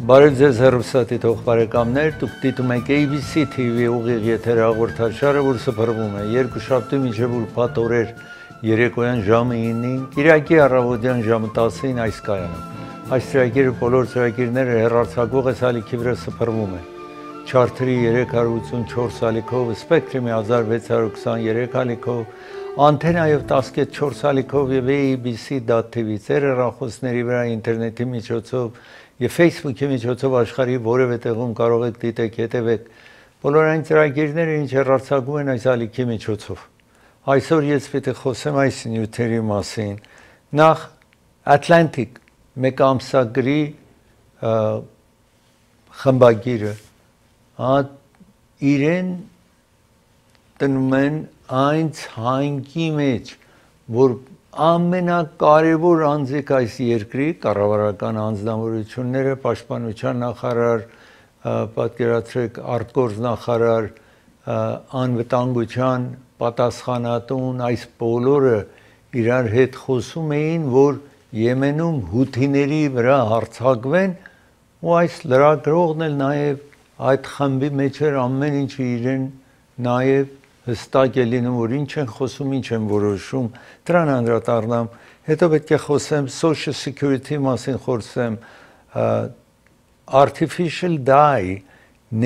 Բարև ձեզ հեռուստադիտող բարեկամներ, դուք դիտում եք ABC TV ուղիղ եթեր հաղորդաշարը, որ սփռվում է երկուշաբթի մինչև ուրբաթ օրեր երեկոյան ժամը 9-ին, Կիրակի առավոտյան ժամը 10-ին այս կայանում։ Այս ծրագիրը բոլոր ծրագիրները հեռարձակվող ալիքի վրա սփռվում է։ Չարթերի 384 ալիքով, Սպեկտրումի 1623 ալիքով, Անտենայով 10.4 ալիքով եւ ABC.tv ծերեռախոսների վրա ինտերնետի միջոցով եւ Facebook-ի միջոցով աշխարհի որևէ տեղում կարող եք դիտեք, հետևեք բոլոր այն ծրագիրները, ինչ հեռարձակվում են այս ալիքի միջոցով։ Այսօր ես պիտի խոսեմ այս նյութերի մասին։ Նախ Atlantic մեկ ամսագրի խմբագիրը իրեն տնում են այն ցանկի մեջ, որ ամենակարևոր անձիկ այս երկրի կառավարական անձնավորությունները, պաշտպանության նախարար, պատկերացրեք արտգործ նախարար, անվտանգության պատասխանատուն, այս բոլորը իրար հետ խոսում էին, որ Եմենում հութիների վրա հարձակվեն, ու այս լրագրողն էլ նաև այդ խմբի մեջ էր ամեն ինչը իրեն նաև հստակ է լինում, որ ինչ են խոսում, ինչ են որոշում, դրան անդրադառնամ, հետո պետք է խոսեմ social security մասին, խոսեմ artificial dye,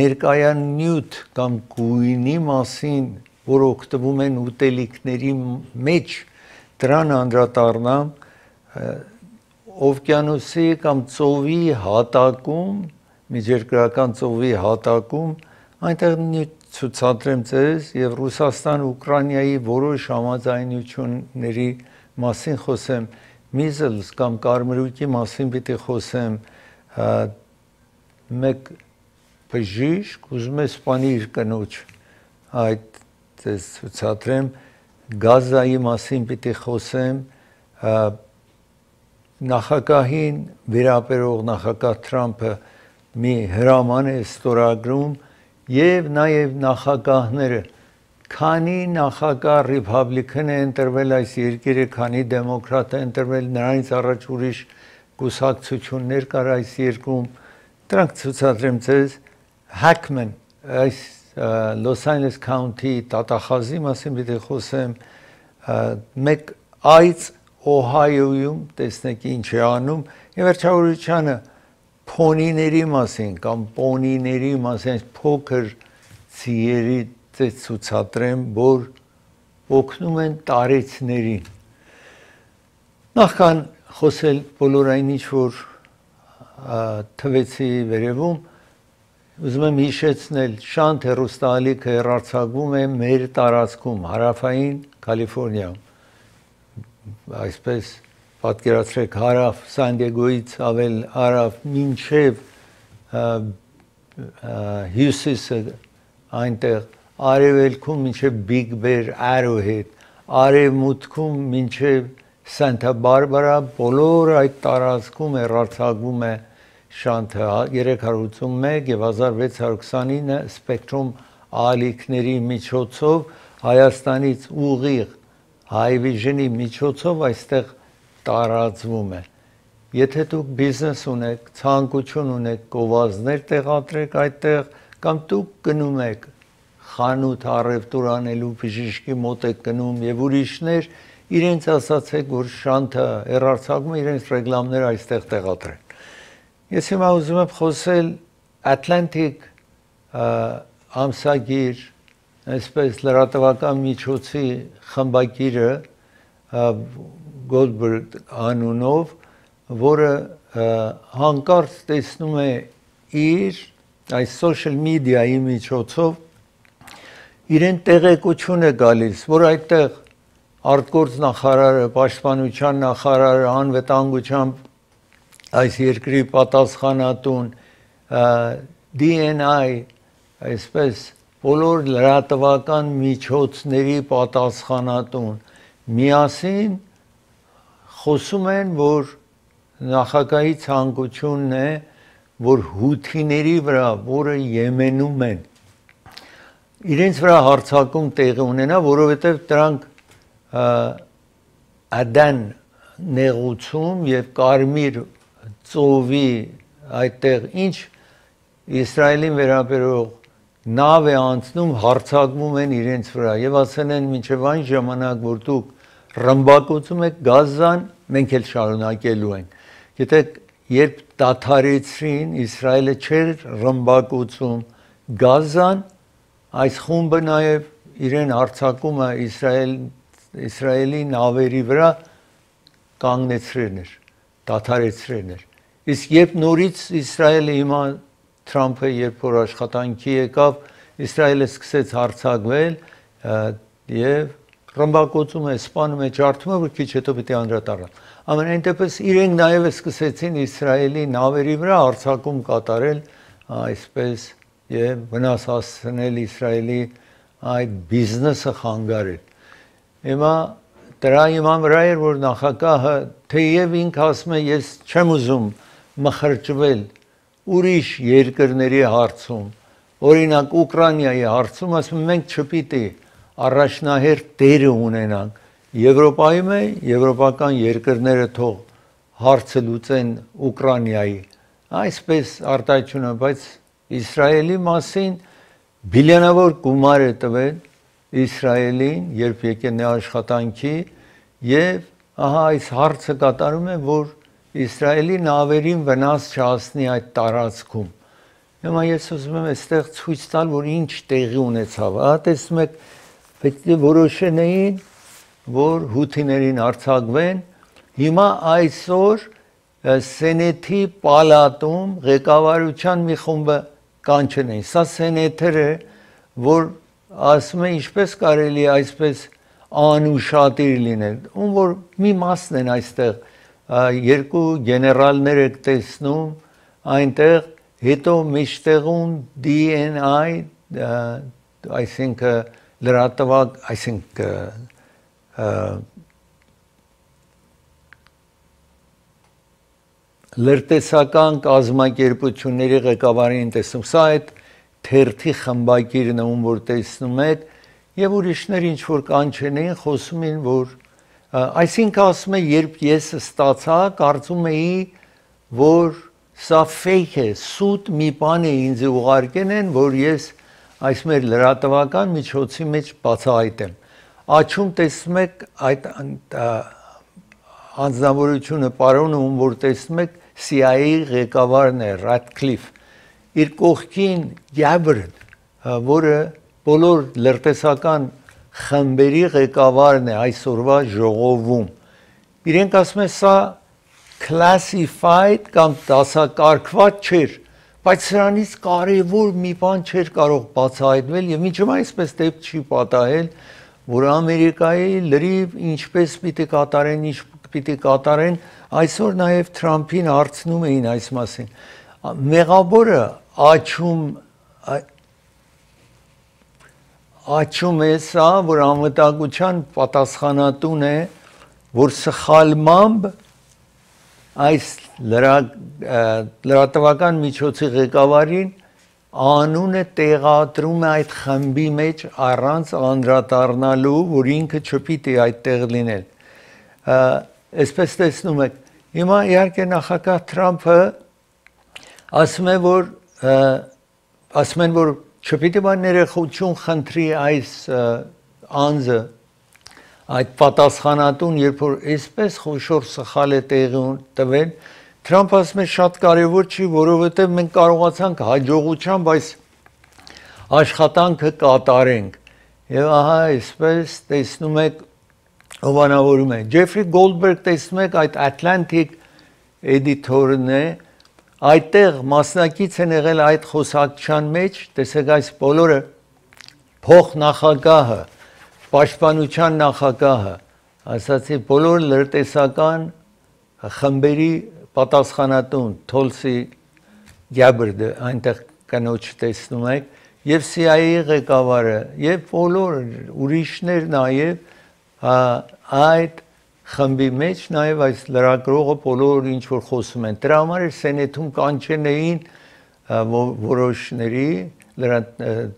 ներկայանյութ կամ գույնի մասին, որ օգտվում են ուտելիքների մեջ, դրան անդրադառնամ, օվկիանոսի կամ ծովի հատակում, միջերկրական ծովի հատակում, այնտեղ ցուցադրեմ ձեզ եւ Ռուսաստան Ուկրաինայի որոշ համաձայնությունների մասին խոսեմ, measles կամ կարմրուկի մասին պիտի խոսեմ, մեկ բժիշկ ուզում է սպանի իր կնոջ, այդ ձեզ ցուցադրեմ, Գազայի մասին պիտի խոսեմ, նախագահին վերապերող նախագահ Թրամփը մի հրաման է ստորագրում եւ նաեւ նախագահները, քանի նախագահ ռիփաբլիկան է ընտրվել այս երկիրը, քանի դեմոկրատ է ընտրվել, նրանից առաջ ուրիշ կուսակցություններ կար այս երկրում, դրանք ցուցադրեմ ձեզ, Hackman, այս Los Angeles County տատախազի մասին պիտի խոսեմ, մեկ այծ Օհայոյում, տեսնեք ինչ է անում, եւ վերջավորությանը փոնիների մասին կամ պոնիների մասին, փոքր ցիերի ցուցադրեմ, որ օգնում են տարեցներին։ Նախքան խոսել բոլոր այն ինչ որ թվեցի վերևում, ուզում եմ հիշեցնել, Շանթ հեռուստաալիքը հեռարձակվում է մեր տարածքում, հարավային Կալիֆոռնիայում, այսպես պատկերացրեք հարավ Սան Դիեգոից ավել հարավ մինչև հյուսիսը այնտեղ արևելքում մինչև Big Bear, Arrowhead, արևմուտքում մինչև Սանտա Բարբարա, բոլոր այդ տարածքում հեռարձակվում է Շանթը 381 եւ 1629 սպեկտրում ալիքների միջոցով Հայաստանից ուղիղ Հայվիժնի միջոցով այստեղ տարածվում է։ Եթե դուք բիզնես ունեք, ցանկություն ունեք, գովազդներ տեղադրեք այդտեղ, կամ դուք գնում եք խանութ առևտուր անելու, բժիշկի մոտ եք գնում եւ ուրիշներ, իրենց ասացեք, որ Շանթը հեռարձակում է, իրենց ռեկլամները այստեղ տեղադրեն։ Ես հիմա ուզում եմ խոսել Atlantic ամսագիր, այսպես լրատվական միջոցի խմբագիրը Goldberg անունով, որը հանկարծ տեսնում է իր այս social media-ի միջոցով իրեն տեղեկություն է գալիս, որ այդտեղ արտգործ նախարարը, պաշտպանության նախարարը, անվտանգության այս երկրի պատասխանատուն, DNI, այսպես բոլոր լրատվական միջոցների պատասխանատուն միասին խոսում են, որ նախագահի ցանկությունն է, որ հութիների վրա, որը Եմենում են, իրենց վրա հարձակում տեղի ունենա, որովհետև դրանք Ադան նեղուցում եւ կարմիր ծովի այդտեղ ինչ Իսրայելին վերաբերող նավ է անցնում, հարձակվում են իրենց վրա եւ ասեն են մինչեւ այն ժամանակ որ դուք ռմբակոծում եք Գազան, մենք էլ շարունակելու ենք։ Գիտեք, երբ դադարեցրին, Իսրայելը չէր ռմբակոծում Գազան, այս խումբը նաեւ իրեն հարձակումը Իսրայելի նավերի վրա կանգնեցրել էր, դադարեցրել էր։ Իսկ երբ նորից Իսրայելը հիմա Թրամփը երբ որ աշխատանքի եկավ, Իսրայելը սկսեց հարձակվել եւ ռմբակոծում է, սպանում է, ջարդում է, որ քիչ հետո պիտի անդրադառնա։ Ամենայն դեպս իրենք նաեւ սկսեցին Իսրայելի նավերի վրա հարձակում կատարել, այսպես եւ վնաս հասցնել Իսրայելի այդ բիզնեսը խանգարել։ Հիմա դրա իման վրա էր որ նախագահը թեև ինքը ասում է ես չեմ ուզում մխրճվել ուրիշ երկրների հարցում, օրինակ Ուկրաինայի հարցում, ասում մենք չպիտի առաջնահերթ դեր ունենանք Եվրոպայում է, եվրոպական երկրները թող հարցը լուծեն Ուկրաինայի, այսպես արտահայտությունը, բայց Իսրայելի մասին բիլիոնավոր գումար է տվել Իսրայելին, երբ եկել է աշխատանքի եւ ահա այս հարցը կատարում է, որ Իսրայելի նավերին վնաս չհասնի այդ տարածքում։ Հիմա ես ուզում եմ այստեղ ցույց տալ, որ ինչ տեղի ունեցավ։ Ահա տեսնում եք, պետք է որոշեն էին, որ հութիներին արձակվեն։ Հիմա այսօր Սենեթի պալատում ղեկավարության մի խումբը կանչեն էին։ Սա սենեթերը, որ ասում է ինչպես կարելի է այսպես անուշադիր լինել, ում որ մի մասն են այստեղ երկու գեներալներ եք տեսնում այնտեղ, հետո մեջտեղում DNI, այսինքն լրատվակ, այսինքն լրտեսական կազմակերպությունների ղեկավարին տեսնում, սա այդ թերթի խմբագիրն է, ում որ տեսնում եք, եւ ուրիշներ ինչ որ կանչեն էին, խոսում են, որ այսինքն ասում է, երբ ես ստացա, կարծում էի, որ սա fake է, սուտ մի բան է ինձ ուղարկեն են, որ ես այս մեր լրատվական միջոցի մեջ բացահայտեմ։ Աչում տեսնում եք այդ անձնավորությունը պարոնը, ում որ տեսնում եք CIA ղեկավարն է, Ռադքլիֆ, իր կողքին Գաբրդ, որը բոլոր լրտեսական խմբերի ղեկավարն է այսօրվա ժողովում։ Իրենք ասում են սա classified կամ դասակարգված չէր, բայց սրանից կարևոր մի բան չէր կարող բացահայտվել եւ մինչև այսպես դեպք չի պատահել, որ Ամերիկայի լրիվ ինչպես պիտի կատարեն, ինչ պիտի կատարեն, այսօր նաեւ Թրամփին հարցնում էին այս մասին։ Մեղավորը աչում է սա, որ անվտանգության պատասխանատուն է, որ սխալմամբ այս լրատվական միջոցի ղեկավարին անունը տեղադրում է այդ խմբի մեջ առանց անդրադառնալու, որ ինքը չպիտի այդտեղ լինել։ Այսպես տեսնում եք, հիմա իհարկե նախագահ Թրամփը ասում են, որ չպիտի բան ներողություն խնդրի այս անձը, այդ պատասխանատուն, երբ որ այսպես խոշոր սխալ է տեղի տվել, Թրամփը ասում է շատ կարևոր չի, որովհետև մենք կարողացանք հաջողությամբ այս աշխատանքը կատարենք։ Եվ ահա այսպես տեսնում եք հովանավորում է։ Ջեֆրի Գոլդբերգ տեսնում եք այդ Atlantic էդիտորն է, այդտեղ մասնակից են եղել այդ խոսակցության մեջ, տեսեք այս բոլորը փոխնախագահը, պաշտպանության նախագահը, ասացի բոլոր լրտեսական խմբերի պատասխանատուն Թոլսի Գաբրդը այնտեղ կնոջ տեսնում եք եւ CIA ղեկավարը եւ բոլոր ուրիշներ նաեւ այդ խմբի մեջ նաեւ այս լրագրողը բոլոր ինչ որ խոսում են դրա համար է սենեթում կանչեն էին որոշների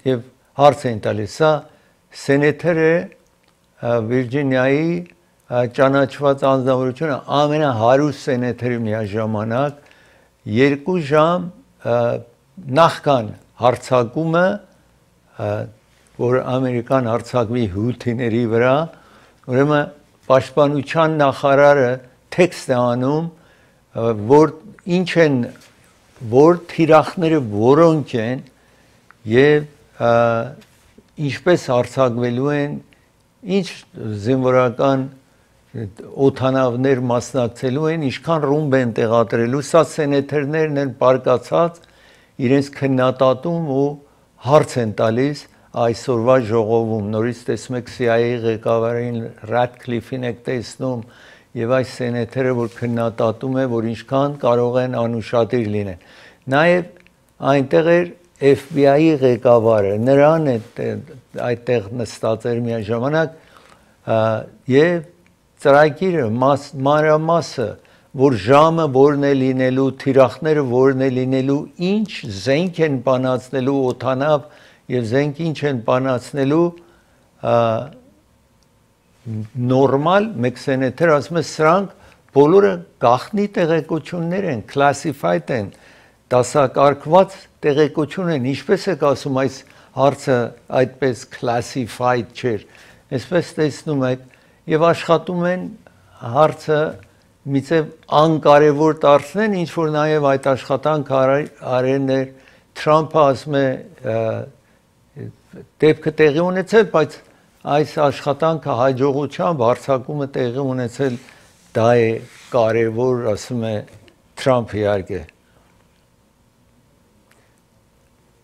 եւ հարց են տալիս սա սենեթերը Վիրջինիայի ճանաչված անձնավորությունը ամենահարուստ սենեթերը միաժամանակ 2 ժամ նախքան հարձակումը, որ ամերիկան հարձակվի հութիների վրա, ուրեմն պաշտպանության նախարարը տեքստ է անում, որ ինչ են, որ թիրախները որոնք են եւ ինչպես հարձակվելու են, ինչ զինվորական օթանավներ մասնակցելու են, ինչքան ռումբ են տեղադրելու, սա սենատորներն են բարգացած իրենց քննադատում ու հարց են տալիս այսօրվա ժողովում, նորից տեսնում եք CIA ղեկավարին Ռադքլիֆին եք տեսնում եւ այս սենատորը, որ քննադատում է, որ ինչքան կարող են անուշադիր լինեն։ Նաեւ այնտեղ էր FBI-ի ղեկավարը, նրան այդտեղ նստած էր միաժամանակ եւ ծրագիրը մանրամասը, որ ժամը որն է լինելու, թիրախները որն է լինելու, ինչ զենք են բանացնելու օթանավ եւ զենք ինչ են բանացնելու, նորմալ մեկ սենատոր ասում է սրանք բոլորը գաղտնի տեղեկություններ են, classified են, դասակարգված տեղեկություն են, ինչպես եք ասում այս հարցը այդպես classified չէր, այսպես տեսնում եք եւ աշխատում են հարցը միցև անկարևոր դարձնեն, ինչ որ նաեւ այդ աշխատանքը արեն էր Թրամփը ասում է դեպքը տեղի ունեցել, բայց այս աշխատանքը հաջողությամբ հարձակումը տեղի ունեցել, դա է կարևոր, ասում է Թրամփը իհարկե։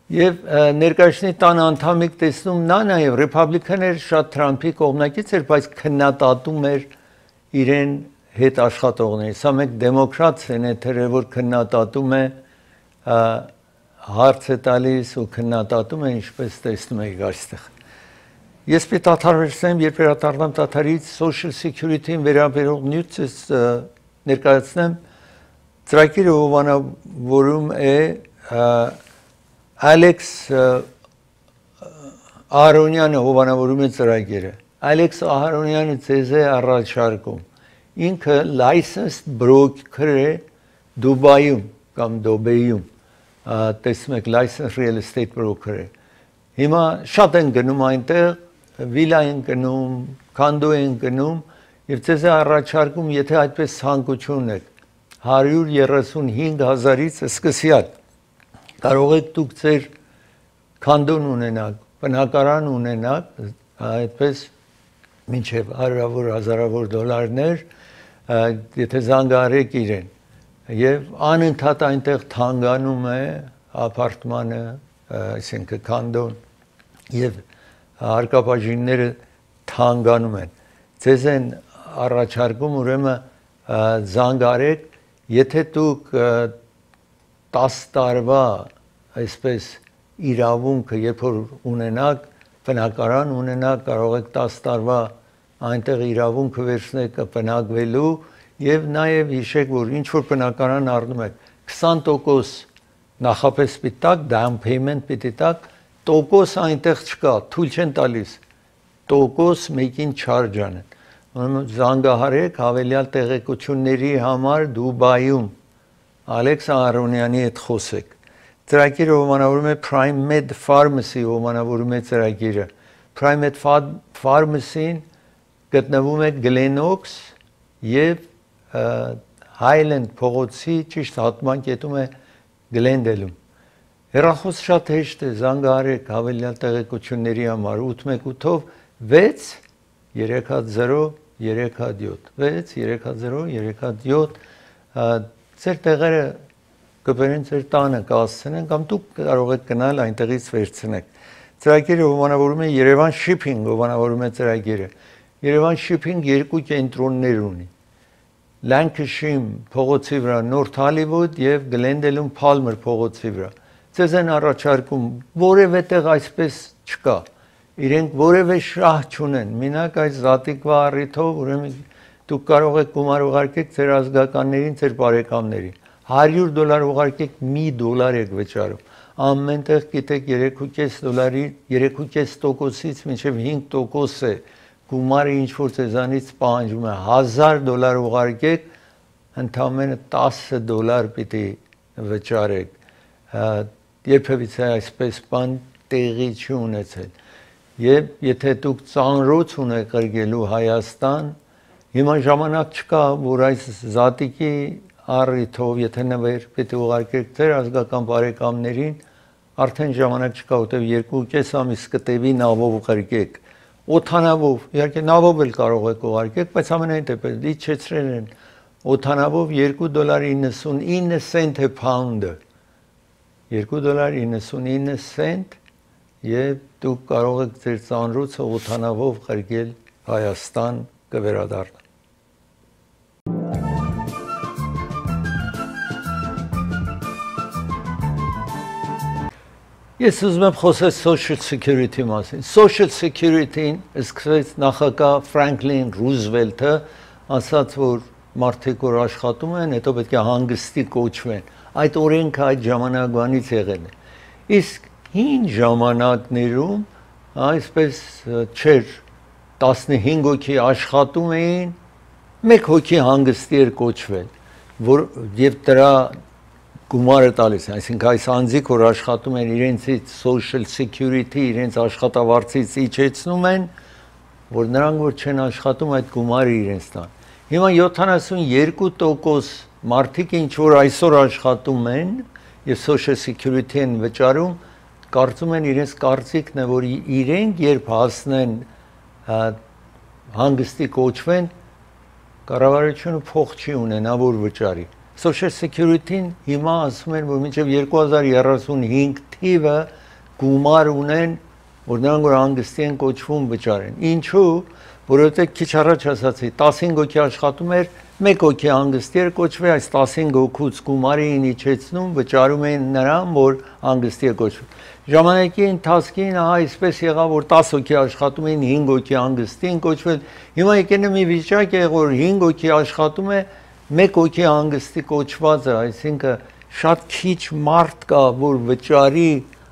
Եվ ներկայացնի տան անդամիկ տեսնում նա նաև ռեփաբլիկաներ շատ Թրամփի կողմնակից էր, բայց քննադատում էր իրեն հետ աշխատողներին։ Սա մեկ դեմոկրատ սենատոր է, որ քննադատում է, հարց է տալիս ու քննադատում է, ինչպես տեսնում եք այստեղ։ Ես պետք է դադարեցնեմ, երբ վերադառնամ դադարից Social Security-ին վերաբերող նյութս ներկայացնեմ, ծրագիրը հովանավորում է Ալեքս Ահարոնյանը հովանավորում է ծրագիրը։ Ալեքս Ահարոնյանը ձեզ է առաջարկում։ Ինքը licensed broker է Դուբայում կամ Դոբեյում։ Տեսնում եք licensed real estate broker է։ Հիմա շատ են գնում այնտեղ, վիլա են գնում, կանդո են գնում եւ ձեզ է առաջարկում, եթե այդպես ցանկություն եք 135,000-ից սկսյալ կարող եք դուք ձեր կանդոն ունենաք, բնակարան ունենաք, այդպես մինչև հարյուրավոր հազարավոր դոլարներ, եթե զանգահարեք իրեն, եւ անընդհատ այնտեղ թանգանում է ապարտմանը, այսինքն կանդոն, եւ հարկաբաժինները թանգանում են։ Ձեզ են առաջարկում ուրեմն զանգահարեք, եթե դուք 10 տարվա այսպես իրավունքը, երբ որ ունենաք, բնակարան ունենաք, կարող եք 10 տարվա այնտեղ իրավունքը վերցնեք բնակվելու եւ նաեւ հիշեք, որ ինչ որ բնակարան առնում եք 20% նախապես պիտի տակ, down payment պիտի տակ, տոկոս այնտեղ չկա, թույլ չեն տալիս, տոկոս մեկին charge անեն։ Ուրեմն զանգահարեք հավելյալ տեղեկությունների համար Դուբայում Ալեքս Ահարոնյանի հետ խոսեք։ Ծրագիրը հովանավորում է Prime Med Pharmacy հովանավորում է ծրագիրը։ Prime Med Pharmacy-ին գտնվում է Glenox եւ Highland փողոցի ճիշտ հատման կետում է Glendale-ում։ Հեռախոս շատ հեշտ է, զանգահարեք հավելյալ տեղեկությունների համար 818-ով 6 310 317 6 310 317 Ձեր տեղերը կբերեն ձեր տանը կհասցնեն կամ դուք կարող եք գնալ այնտեղից վերցնեք։ Ծրագիրը հովանավորում է Երևան Shipping հովանավորում է ծրագիրը։ Երևան Shipping 2 կենտրոններ ունի։ Lancashire փողոցի վրա North Hollywood եւ Glendale-ում Palmer փողոցի վրա։ Ձեզ են առաջարկում, որևէ տեղ այսպես չկա։ Իրենք որևէ շահ չունեն։ Մենակ այս զատիկվա առիթով ուրեմն դուք կարող եք գումար ուղարկեք ձեր ազգականներին, ձեր բարեկամներին։ $100 ուղարկեք $1 եք վճարում։ Ամենտեղ գիտեք 3.5%-ից մինչև 5% է գումարը ինչ որ ձեզանից պահանջում է $1000 ուղարկեք, ընդամենը $10 պիտի վճարեք, երբևիցե այսպես բան տեղի չի ունեցել։ Եվ եթե դուք ծանրոց ունեք կրկելու Հայաստան, հիմա ժամանակ չկա, որ այս զատիկի առիթով, եթե նվեր պետք է ուղարկեք ձեր ազգական բարեկամներին, արդեն ժամանակ չկա, որտեղ 2.5 ամիս կտևի նավով կրկեք, օդանավով, իհարկե նավով էլ կարող եք ուղարկեք, բայց ամենայն դեպքում իջեցրել են օդանավով $2.99 է pound-ը, $2.99 եւ դուք կարող եք ձեր ծանրոցը օդանավով կրկել Հայաստան կվերադառնա։ Ես ուզում եմ խոսել social security մասին։ Social security-ին սկսվեց նախագահ Ֆրանկլին Ռուզվելտը, ասաց, որ մարդիկ որ աշխատում են, հետո պետք է հանգստի կոչվեն։ Այդ օրենքը այդ ժամանակվանից եղել է։ Իսկ հին ժամանակներում այսպես չէր, 15 հոգի աշխատում էին, 1 հոգի հանգստի էր կոչվել, որ եւ դրա գումարը տալիս են, այսինքն այս անձիկ որ աշխատում են իրենցից social security, իրենց աշխատավարձից իջեցնում են, որ նրանք որ չեն աշխատում այդ գումարը իրենց տան։ Հիմա 72% մարդիկ ինչ որ այսօր աշխատում են եւ social security են վճարում, կարծում են իրենց կարծիքն է, որ իրենք երբ հասնեն հանգստի կոչվեն, կառավարությունը փող չի ունենա որ վճարի։ Social security-ին հիմա ասում են, որ մինչև 2035 թիվը գումար ունեն, որ նրանք որ հանգստի են կոչվում վճարեն։ Ինչու՞, որովհետև քիչ առաջ ասացի, 15 հոգի աշխատում էր, 1 հոգի հանգստի էր կոչվել, այս 15 հոգուց գումարին իջեցնում, վճարում են նրան, որ հանգստի է կոչվում։ Ժամանակի ընթացքին այսպես եղավ, որ 10 հոգի աշխատում էին, 5 հոգի հանգստի են կոչվել։ Հիմա եկել է մի վիճակ, որ 5 հոգի աշխատում է, 1 հոգի հանգստի կոչված է, այսինքն շատ քիչ մարդ կա, որ վճարի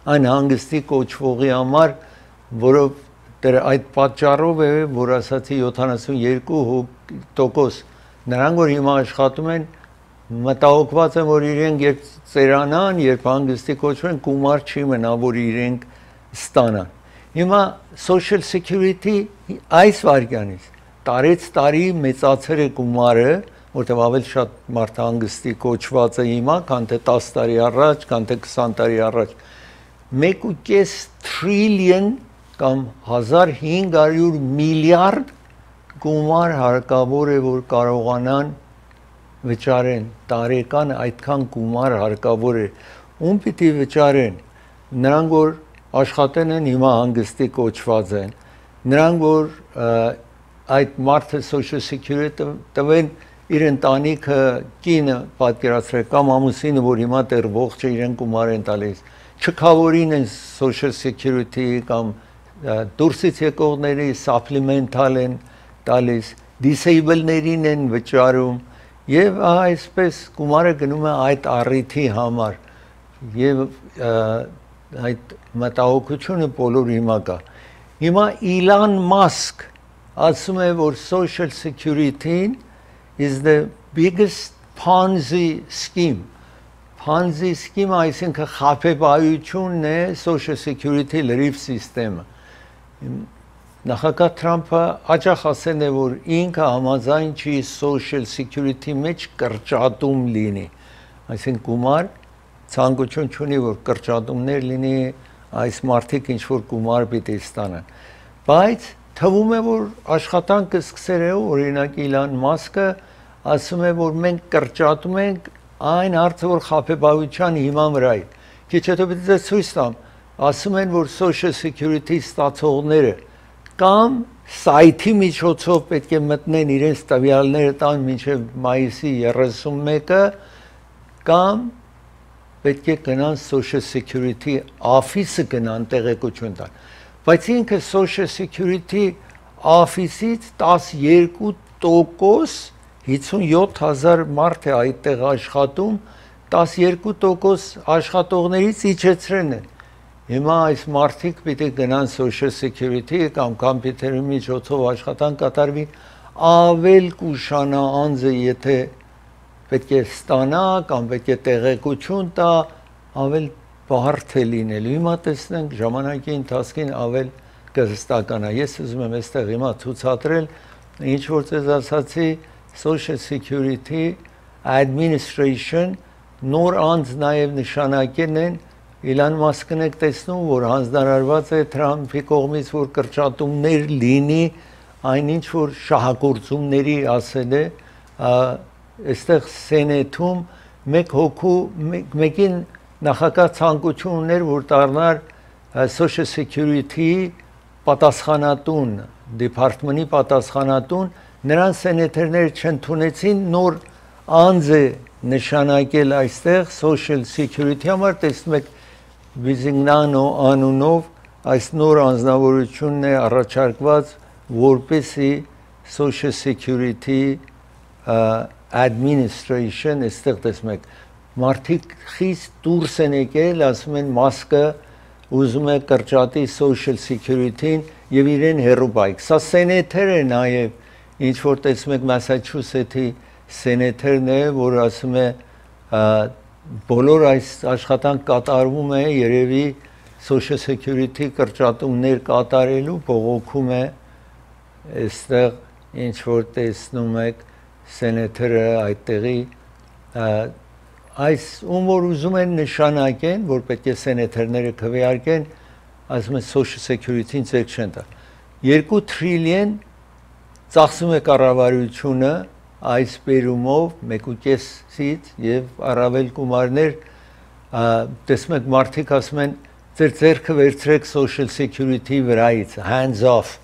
այն հանգստի կոչվողի համար, որով այդ պատճառով է, որ ասացի 72% նրանք որ հիմա աշխատում են, մտահոգված են, որ իրենք երբ ծերանան, երբ հանգստի կոչվեն, գումար չի մնա, որ իրենք ստանան։ Հիմա social security այս վարքյանից տարեց տարի մեծացել է գումարը, որտեղ ավելի շատ մարդ հանգստի կոչված է հիմա, քան թե 10 տարի առաջ, քան թե 20 տարի առաջ։ 1.5 տրիլիոն կամ 1500 միլիարդ գումար հարկավոր է, որ կարողանան վճարեն, տարեկան այդքան գումար հարկավոր է, ում պիտի վճարեն, նրանք որ աշխատեն են հիմա հանգստի կոչված են, նրանք որ այդ մարդը social security տվեն իր ընտանիքը կինը պատկերացրեք կամ ամուսինը, որ հիմա դեռ ողջ է իրեն գումար են տալիս, չքավորին են social security կամ դուրսից եկողների supplemental են տալիս, disable-ներին են վճարում եւ այսպես գումարը գնում է այդ առիթի համար եւ այդ մտահոգությունը բոլոր հիմա կա։ Հիմա Elon Musk ասում է, որ social security is the biggest Ponzi scheme. Ponzi scheme այսինքն խաբեբայությունն է social security լրիվ սիստեմը։ Նախագահ Թրամփը աջախ ասել է, որ ինքը համաձայն չի social security մեջ կրճատում լինի, այսինքն գումար ցանկություն չունի, որ կրճատումներ լինի, այս մարդիկ ինչ որ գումար պիտի ստանան։ Բայց թվում է, որ աշխատանքը սկսել է, օրինակ Իլոն Մասկը ասում է, որ մենք կրճատում ենք այն հարցը, որ խաբեբայության հիման վրա է։ Քիչ հետո պիտի ցույց տամ, ասում են, որ social security ստացողները կամ սայթի միջոցով պետք է մտնեն իրենց տվյալները տան մինչև մայիսի 31-ը կամ պետք է գնան social security office-ը գնան տեղեկություն տան։ Բայց ինքը social security office-ից 12% 57,000 մարդ է այդտեղ աշխատում, 12% աշխատողներից իջեցրել են։ Հիմա այս մարդիկ պիտի գնան social security կամ կոմպյուտերի միջոցով աշխատանք կատարվի, ավել կուշանա անձը, եթե պետք է ստանա կամ պետք է տեղեկություն տա, ավել բարդ է լինելու։ Հիմա տեսնենք ժամանակի ընթացքին ավել կհստականա։ Ես ուզում եմ այստեղ հիմա ցուցադրել, ինչ որ ձեզ ասացի, Social Security Administration նոր անձ նաև նշանակեն են Իլան Մասկն եք տեսնում, որ հանձնարարված է Թրամփի կողմից, որ կրճատումներ լինի, այնինչ որ շահագործումների ասել է, այստեղ Սենեթում մեկ հոգու մեկին նախագահ ցանկություն ուներ, որ դառնար Social Security-ի պատասխանատուն, դիպարտմենտի պատասխանատուն, նրան սենետերները չընդունեցին, նոր անձ է նշանակել այստեղ Social Security համար, տեսնում եք Վիզինգնանո անունով այս նոր անձնավորությունն է առաջարկված, որպեսզի Social Security Administration, այստեղ տեսնում եք, մարդիկ խիստ դուրս են եկել, ասում են Մասկը ուզում է կրճատի Social Security-ին եւ իրեն հեռու բայք։ Սա սենետեր է նաեւ, ինչ որ տեսնում եք Մասաչուսեթի սենետերն է, որ ասում է բոլոր այս աշխատանք կատարվում է երևի Social Security կրճատումներ կատարելու բողոքում է այստեղ ինչ որ տեսնում եք սենետերը այդտեղի այս ում որ ուզում են նշանակեն, որ պետք է սենետերները քվեարկեն, ասում են Social Security-ին ձեր չեն տա։ 2 տրիլիոն ծախսում է կառավարությունը այս բերումով 1.5-ից եւ առավել գումարներ տեսնում եք մարդիկ ասում են ձեր ձեռքը վերցրեք Social Security վրայից hands off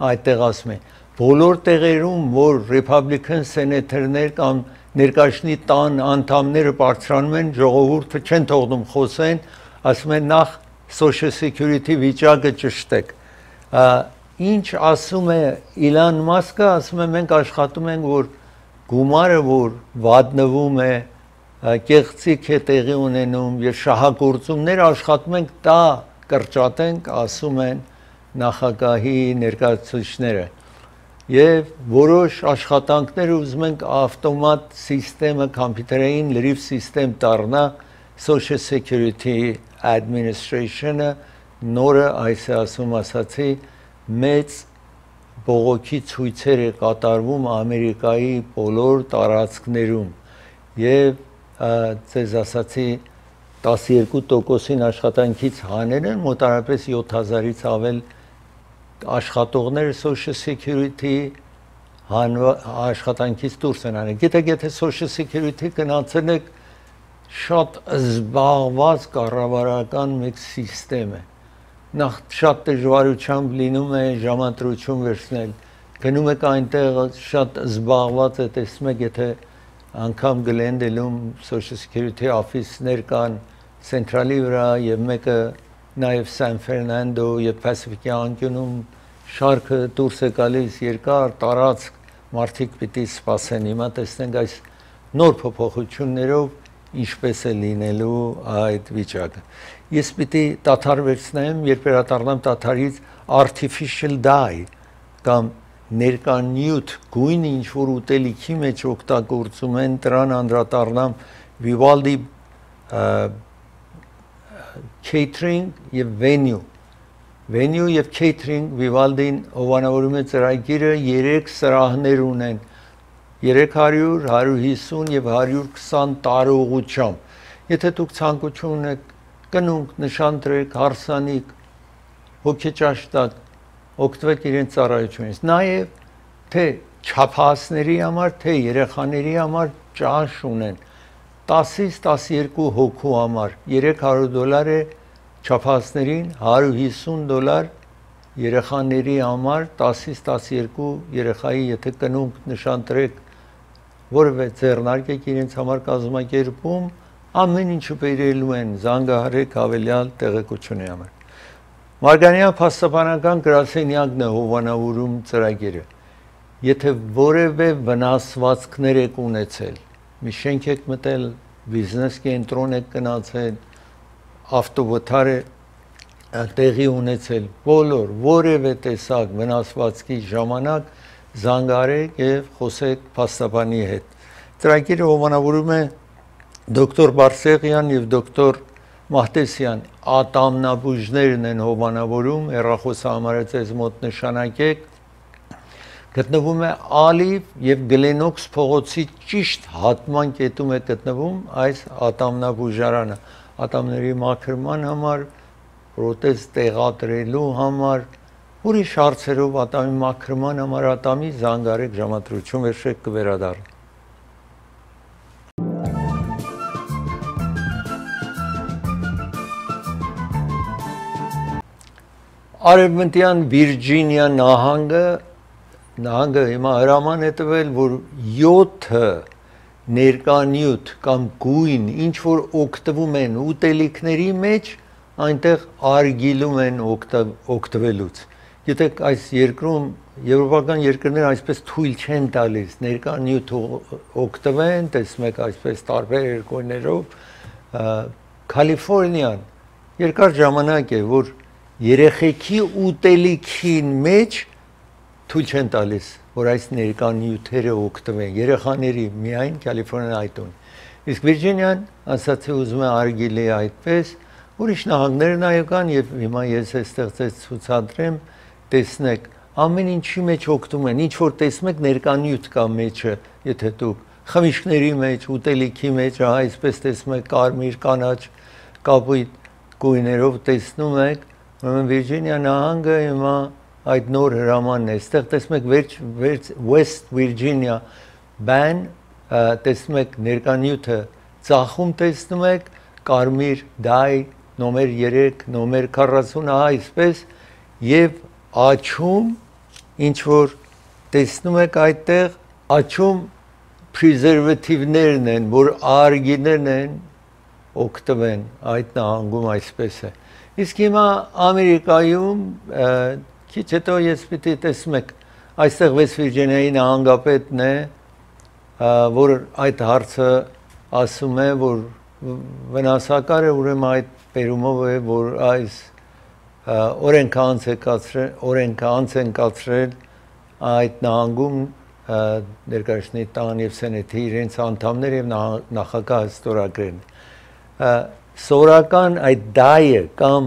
այդտեղ ասում են բոլոր տեղերում որ Republican սենետերներ կամ ներկայացնի տան անդամները բարձրանում են ժողովուրդը չեն թողնում խոսեն ասում են նախ Social Security վիճակը ճշտեք ինչ ասում է Իլան Մասկը ասում է մենք աշխատում ենք որ գումարը որ վատնվում է կեղծիք է տեղի ունենում եւ շահագործումներ աշխատում ենք դա կրճատենք ասում են նախագահի ներկայացուցիչները եւ որոշ աշխատանքներ ուզում ենք ավտոմատ համակարգը կոմպյուտերային լրիվ համակարգ դառնա Social Security Administration-ը նորը այս ասում ասացի մեծ բողոքի ցույցեր է կատարվում Ամերիկայի բոլոր տարածքներում եւ ձեզ ասացի 12%-ին աշխատանքից հանել են մոտարապես 7000-ից ավել աշխատողները Social Security աշխատանքից դուրս են անել։ Գիտեք, եթե Social Security գնացել եք շատ զբաղված կառավարական մեկ համակարգ է։ Նախ շատ դժվարությամբ լինում է ժամանտրություն վերցնել, գնում եք այնտեղ շատ զբաղված է, տեսնում եք, եթե անգամ Գլենդելում Social Security office-ներ կան Central-ի վրա եւ մեկը նաեւ San Fernando եւ Pacific-ի անկյունում շարքը դուրս է գալիս երկար տարածք, մարդիկ պիտի սպասեն, հիմա տեսնենք այս նոր փոփոխություններով ինչպես է լինելու այդ վիճակը։ Ես պիտի դադարեցնեմ, երբ վերադառնամ դադարից artificial dye կամ ներկանյութ գույն ինչ որ ուտելիքի մեջ օգտագործում են, դրան անդրադառնամ Vivaldi catering եւ venue եւ catering Vivaldi-ն հովանավորում է ծրագիրը 3 սրահներ ունեն 300, 150 եւ 120 տարողությամբ։ Եթե դուք ցանկություն ունեք կնունք, նշանտրեք, հարսանիք, հոգեճաշ տակ, օգտվեք իրենց ծառայությունից։ Նաեւ թե չափահասների համար, թե երեխաների համար ճաշ ունեն 10-ից 12 հոգու համար $300 է չափահասներին, $150 երեխաների համար 10-ից 12 երեխայի եթե կնունք նշանտրեք որևէ ձեռնարկ եք իրենց համար կազմակերպում ամեն ինչը բերելու են զանգահարեք հավելյալ տեղեկությունի համար Մարգարյանյան փաստաբանական գրասենյակն է հովանավորում ծրագիրը եթե որևէ վնասվածքներ եք ունեցել մի շենք եք մտել բիզնես կենտրոն եք գնացել ավտովթար է տեղի ունեցել բոլոր որևէ տեսակ վնասվածքի ժամանակ զանգարեք եւ խոսեք փաստաբանի հետ ծրագիրը հովանավորում է դոկտոր Բարսեղյան եւ դոկտոր Մահտեսյան ատամնաբույժներն են հովանավորում, հեռախոսը համարած ես մոտ նշանակեք, գտնվում է Ալիվ եւ Գլենոքս փողոցի ճիշտ հատման կետում է գտնվում այս ատամնաբույժարանը, ատամների մաքրման համար, պրոթեզ տեղադրելու համար, ուրիշ հարցերով ատամի մաքրման համար ատամի զանգարեք ժամադրություն վերջեք կվերադառնա։ Արևմտյան Վիրջինիա նահանգը հիմա հրաման է տվել, որ 7 ներկանյութ կամ գույն, ինչ որ օգտվում են ուտելիքների մեջ, այնտեղ արգիլում են օգտվելուց։ Գիտեք, այս երկրում եվրոպական երկրները այսպես թույլ չեն տալիս ներկանյութ օգտվեն, տեսնում եք այսպես տարբեր երկրներով, Կալիֆոռնիան երկար ժամանակ է, որ երեխեքի ուտելիքին մեջ թույլ չեն տալիս, որ այս ներկանյութերը օգտվեն, երեխաների միայն Կալիֆոռնիան այդուն։ Իսկ Վիրջինիան ասաց է ուզում է արգիլի այդպես, ուրիշ նահանգներ նաև կան եւ հիմա ես այստեղ ցուցադրեմ, տեսնեք, ամեն ինչի մեջ օգտվում են, ինչ որ տեսնում եք ներկանյութ կա մեջը, եթե դուք խմիչքների մեջ, ուտելիքի մեջ, այսպես տեսնում եք կարմիր, կանաչ, կապույտ գույներով տեսնում եք, Վիրջինիա նահանգը հիմա այդ նոր հրամանն է, այստեղ տեսնում եք West Virginia ban, տեսնում եք ներկանյութը ծախում տեսնում եք, կարմիր դայ, նոմեր 3, նոմեր 40, այսպես, եւ աչում, ինչ որ տեսնում եք այդտեղ, աչում preservative-ներն են, որ արգիներն են օգտվեն այդ նահանգում այսպես է։ Իսկ հիմա Ամերիկայում քիչ հետո ես պիտի տեսնում եք, այստեղ West Virginia-ի նահանգապետն է, որ այդ հարցը ասում է, որ վնասակար է, ուրեմն այդ բերումով է, որ այս օրենքը անց են կացրել այդ նահանգում ներկայացնի տան եւ սենեթի իրենց անդամներ եւ նախագահը ստորագրեն։ Սորական այդ դայը կամ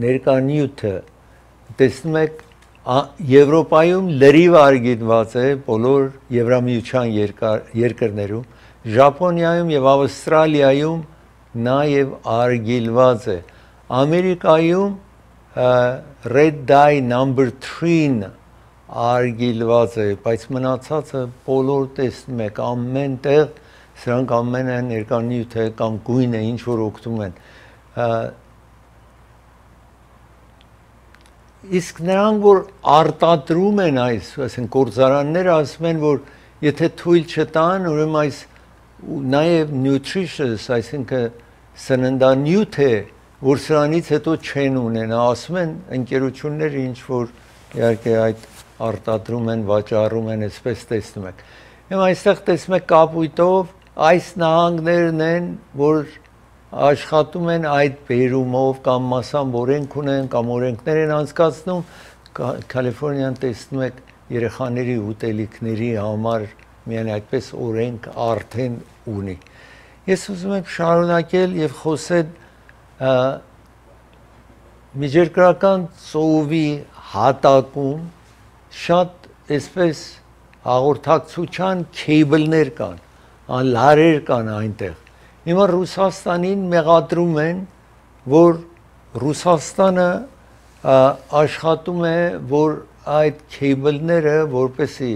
ներկանյութը տեսնում եք Եվրոպայում լրիվ արգելված է բոլոր Եվրամիության երկրներում, Ժապոնիայում եւ Ավստրալիայում նաեւ արգելված է։ Ամերիկայում red dye number 3-ն արգելված է, բայց մնացածը բոլոր տեսնում եք ամեն տեղ սրանք ամենը ներկանյութ է կամ գույն է, ինչ որ օգտվում են։ Իսկ նրանք, որ արտադրում են այս, ասենք գործարանները ասում են, որ եթե թույլ չտան, ուրեմն այս նաև nutritious, այսինքն սննդանյութ է, որ սրանից հետո չեն ունենա, ասում են ընկերությունները, ինչ որ իհարկե այդ արտադրում են, վաճառում են, այսպես տեսնում եք։ Հիմա այստեղ տեսնում եք կապույտով այս նահանգներն են, որ աշխատում են այդ բերումով կամ մասամբ օրենք ունեն կամ օրենքներ են անցկացնում, Կալիֆոռնիան տեսնում եք երեխաների ուտելիքների համար միայն այդպես օրենք արդեն ունի։ Ես ուզում եմ շարունակել եւ խոսել միջերկրական ծովի հատակում շատ այսպես հաղորդակցության քեյբլներ կան, լարեր կան այնտեղ։ Հիմա Ռուսաստանին մեղադրում են, որ Ռուսաստանը աշխատում է, որ այդ քեյբլները, որպեսի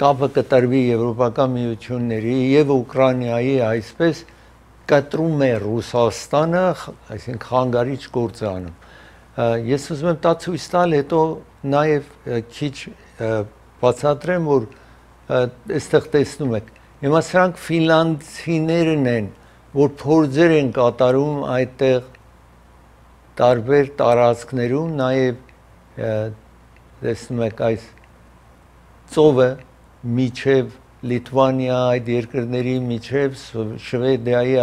կապը կտրվի Եվրոպական միությունների եւ Ուկրաինայի, այսպես կտրում է Ռուսաստանը, այսինքն խանգարիչ գործ է անում։ Ես ուզում եմ դա ցույց տալ, հետո նաեւ քիչ բացատրեմ, որ այստեղ տեսնում եք։ Հիմա սրանք ֆինլանդցիներն են, որ փորձեր են կատարում այդտեղ տարբեր տարածքներում, նաև տեսնում եք այս ծովը միջև Լիտվանիա, այդ երկրների միջև Շվեդիայի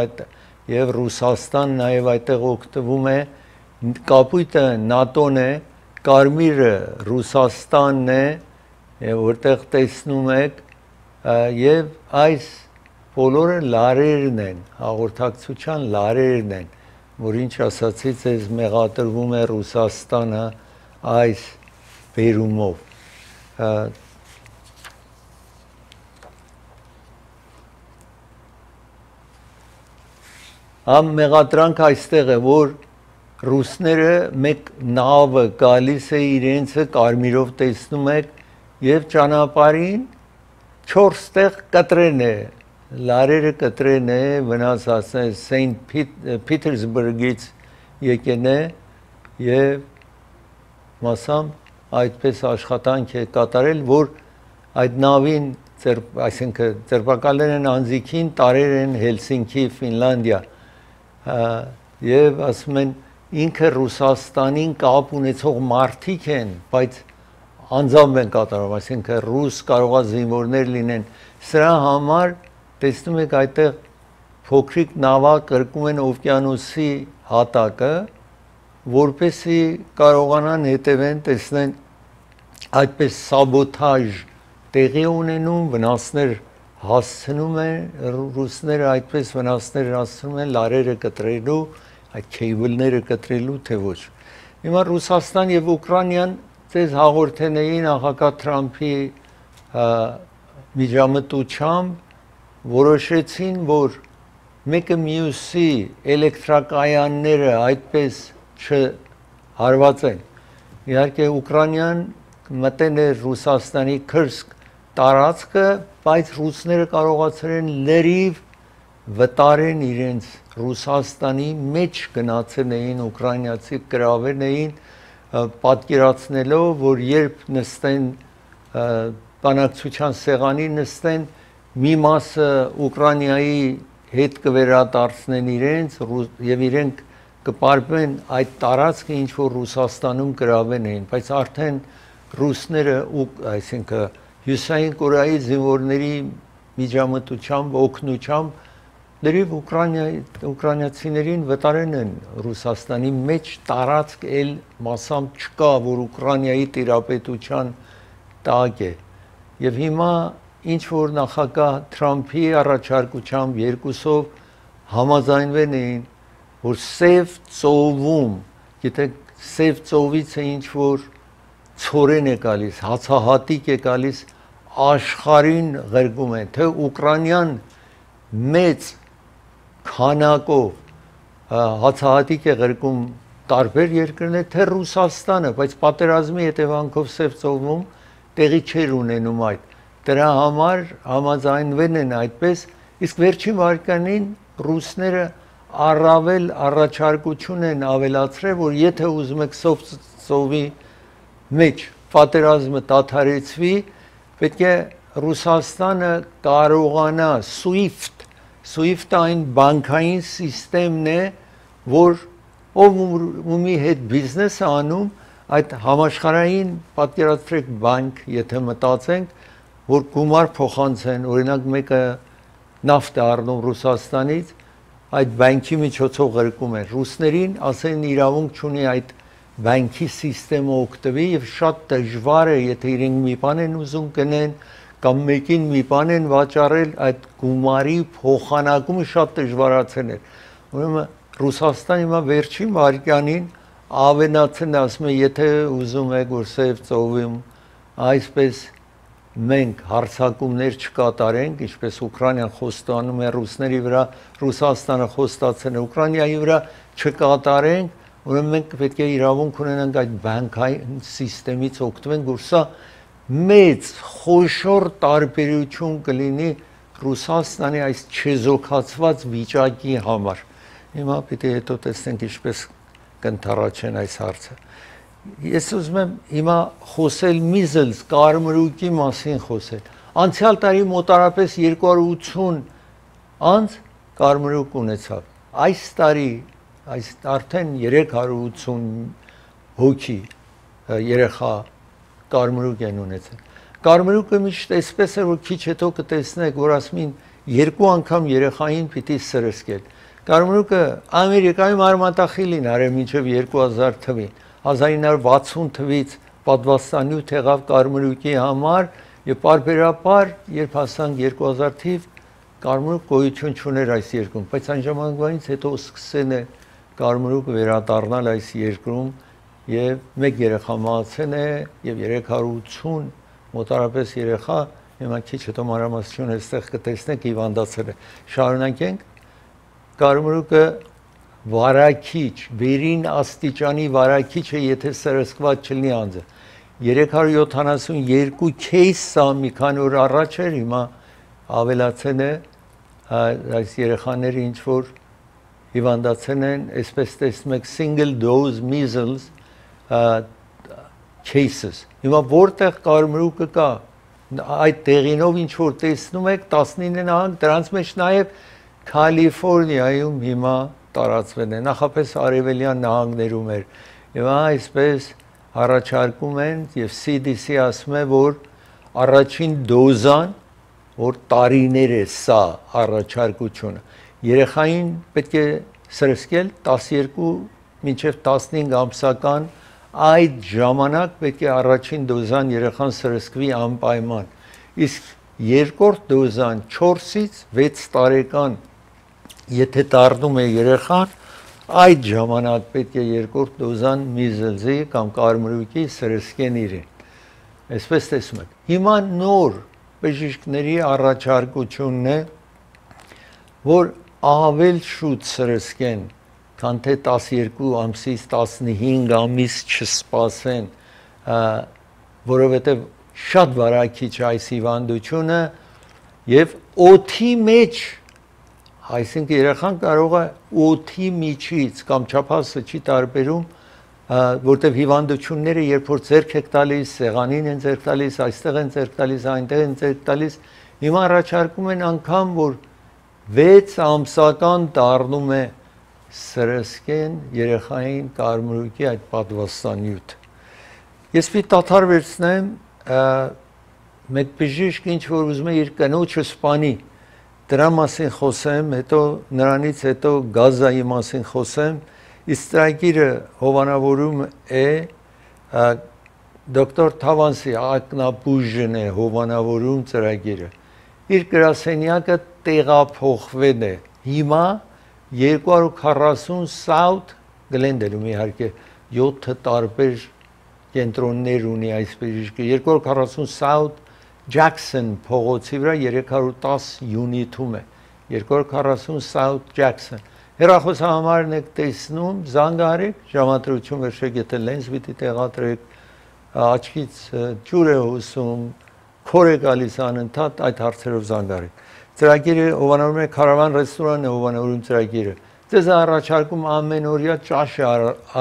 եւ Ռուսաստան նաև այդտեղ օգտվում է, կապույտը ՆԱՏՕ-ն է, կարմիրը Ռուսաստանն է, որտեղ տեսնում եք, եւ այս բոլորը լարերն են, հաղորդակցության լարերն են, որ ինչ ասացի, ձեզ մեղադրվում է Ռուսաստանը այս բերումով։ Ամ մեղադրանք այստեղ է, որ ռուսները մեկ նավը գալիս է իրենցը կարմիրով տեսնում եք և ճանապարհին 4 տեղ կտրեն է, լարերը կտրեն է, վնասած է, Սենթ Փիթերսբուրգից եկեն է և մասամբ այդպես աշխատանք է կատարել, որ այդ նավին, այսինքն ձերբակալներ են անձիկին, տարեր են Հելսինկի, Ֆինլանդիա և ասում են ինքը Ռուսաստանին կապ ունեցող մարդիկ են, բայց անձամբ են կատարում, այսինքն ռուս կարողա զինվորներ լինեն, սրա համար տեսնում եք այդտեղ փոքրիկ նավակ կրկում են օվկիանոսի հատակը, որպեսզի կարողանան հետևեն, տեսնեն այդպես սաբոթաժ տեղի ունենում, վնասներ հասցնում են, ռուսները այդպես վնասներ հասցնում են լարերը կտրելու, այդ քեյբլները կտրելու, թե ոչ։ Հիմա Ռուսաստան և Ուկրաինան ձեզ հաղորդեն էին նախագահ Թրամփի միջամտությամբ որոշեցին, որ մեկը մյուսի էլեկտրակայանները այդպես չհարվածեն։ Իհարկե Ուկրաինան մտել է Ռուսաստանի Քրսկ տարածքը, բայց ռուսները կարողացել են լրիվ վտարեն իրենց Ռուսաստանի մեջ գնացել էին ուկրաինացի կրավել էին պատկերացնելով, որ երբ նստեն բանակցության սեղանի նստեն, մի մասը Ուկրաինայի հետ կվերադարձնեն իրենց և իրենք կպարբեն այդ տարածքը, ինչ որ Ռուսաստանում կրավել էին, բայց արդեն ռուսները, այսինքն Հյուսիսային Կորեայի զինվորների միջամտությամբ, օգնությամբ լրիվ ուկրաինացիներին վտարեն են Ռուսաստանի մեջ տարածք էլ մասամբ չկա, որ Ուկրաինայի տիրապետության տակ է։ Եվ հիմա ինչ որ նախագահ Թրամփի առաջարկությամբ երկուսով համաձայնվել էին, որ Սև ծովում, գիտեք, Սև ծովից է ինչ որ ցորեն է գալիս, հացահատիկ է գալիս, աշխարհին ղրկում են, թե Ուկրաինան մեծ քանակով հացահատիկ է ղրկում տարբեր երկրներ, թե Ռուսաստանը, բայց պատերազմի հետևանքով Սև ծովում տեղի չէր ունենում այդ։ Դրա համար համաձայնվել են այդպես, իսկ վերջին վարկանին ռուսները առավել առաջարկություն են ավելացրել, որ եթե ուզում եք Սև ծովի մեջ պատերազմը դադարեցվի, պետք է Ռուսաստանը կարողանա SWIFT-ը այն բանկային սիստեմն է, որ ով ումի հետ բիզնես է անում, այդ համաշխարհային պատկերացրեք բանկ, եթե մտածենք, որ գումար փոխանցեն, օրինակ մեկը նավթ է առնում Ռուսաստանից, այդ բանկի միջոցով ղրկում են։ Ռուսներին ասեն իրավունք չունի այդ բանկի սիստեմը օգտվի եւ շատ դժվար է, եթե իրենք մի բան են ուզում գնեն կամ մեկին մի բան են վաճառել, այդ գումարի փոխանակումը շատ դժվարացել է։ Ուրեմն Ռուսաստանը հիմա վերջին վարկանին ավելացել է, ասում է, եթե ուզում եք որ Սև ծովում այսպես մենք հարձակումներ չկատարենք, ինչպես Ուկրաինան խոստանում է ռուսների վրա, Ռուսաստանը խոստացել է Ուկրաինայի վրա չկատարենք, ուրեմն մենք պետք է իրավունք ունենանք այդ բանկային սիստեմից օգտվենք, որ սա մեծ խոշոր տարբերություն կլինի Ռուսաստանի այս չեզոքացված վիճակի համար։ Հիմա պիտի հետո տեսնենք ինչպես կընթառաջեն այս հարցը։ Ես ուզում եմ հիմա խոսել measles կարմրուկի մասին խոսել։ Անցյալ տարի մոտարապես 280 անձ կարմրուկ ունեցավ։ Այս տարի արդեն 380 հոգի երեխա կարմրուկ են ունեցել։ Կարմրուկը միշտ այսպես է, որ քիչ հետո կտեսնեք, որ ասում են 2 անգամ երեխային պիտի սրսկել։ Կարմրուկը Ամերիկայում արմատախիլին արել մինչև 2000 թվին։ 1960 թվից պատվաստանյութ եղավ կարմրուկի համար եւ պարբերաբար, երբ հասանք 2000 թիվ, կարմրուկ գոյություն չուներ այս երկրում, բայց այն ժամանակվանից հետո սկսեն է կարմրուկ վերադառնալ այս երկրում եւ մեկ երեխա մահացել է եւ 380 մոտարապես երեխա հիմա քիչ հետո մանրամասնություն այստեղ կտեսնեք հիվանդացել է։ Շարունակենք։ Կարմրուկը վարակիչ, վերին աստիճանի վարակիչ է, եթե սրսկված չլինի անձը։ 372 кейս սա մի քանի օր առաջ էր, հիմա ավելացել է այս երեխաները ինչ որ հիվանդացել են, այսպես տեսնում եք single dose measles cases։ Հիմա որտեղ կարմրուկը կա, այդ տեղինով ինչ որ տեսնում եք 19 նահանգ, դրանց մեջ նաև Կալիֆոռնիայում հիմա տարածվել է, նախապես արևելյան նահանգներում էր։ Եվ այսպես առաջարկում են եւ CDC ասում է, որ առաջին դոզան, որ տարիներ է սա առաջարկությունը, երեխային պետք է սրսկել 12 մինչև 15 ամսական, այդ ժամանակ պետք է առաջին դոզան երեխան սրսկվի անպայման, իսկ երկրորդ դոզան 4-ից 6 տարեկան եթե դառնում է երեխան, այդ ժամանակ պետք է երկրորդ դոզան միզլզի կամ կարմրուկի սրսկեն իրեն։ Այսպես տեսնում եք։ Հիմա նոր բժիշկների առաջարկությունն է, որ ավել շուտ սրսկեն, քան թե 12 ամսից 15 ամիս չսպասեն, որովհետև շատ վարակիչ այս հիվանդությունը եւ օդի մեջ, այսինքն երեխան կարող է օդի միջից կամ չափազը չի տարբերում, որտեղ հիվանդությունները երբ որ ձեռք եք տալիս, սեղանին են ձեռք տալիս, այստեղ են ձեռք տալիս, այնտեղ են ձեռք տալիս, հիմա առաջարկում են անգամ, որ 6 ամսական դառնում է սրսկեն երեխային կարմրուկի այդ պատվաստանյութը։ Ես մի դադար վերցնեմ, մեկ բժիշկ ինչ որ ուզում է իր կնոջը սպանի, դրա մասին խոսեմ, հետո նրանից հետո գազայի մասին խոսեմ, իսկ ծրագիրը հովանավորում է դոկտոր Թավանսի ակնաբուժն է հովանավորում ծրագիրը։ Իր գրասենյակը տեղափոխվել է։ Հիմա 240 South Glendale-ում իհարկե 7 տարբեր կենտրոններ ունի այս բժիշկը, 240 South Jackson փողոցի վրա 310 յունիթում է, 240 South Jackson։ Հեռախոսահամարն եք տեսնում, զանգահարեք, ժամադրություն վերջեք, եթե լենզ պիտի տեղադրեք, աչքից ջուր է հոսում, քոր է գալիս անընդհատ, այդ հարցերով զանգահարեք։ Ծրագիրը հովանավորում է Կարավան ռեստորանը, հովանավորում ծրագիրը։ Ձեզ առաջարկում ամենօրյա ճաշ է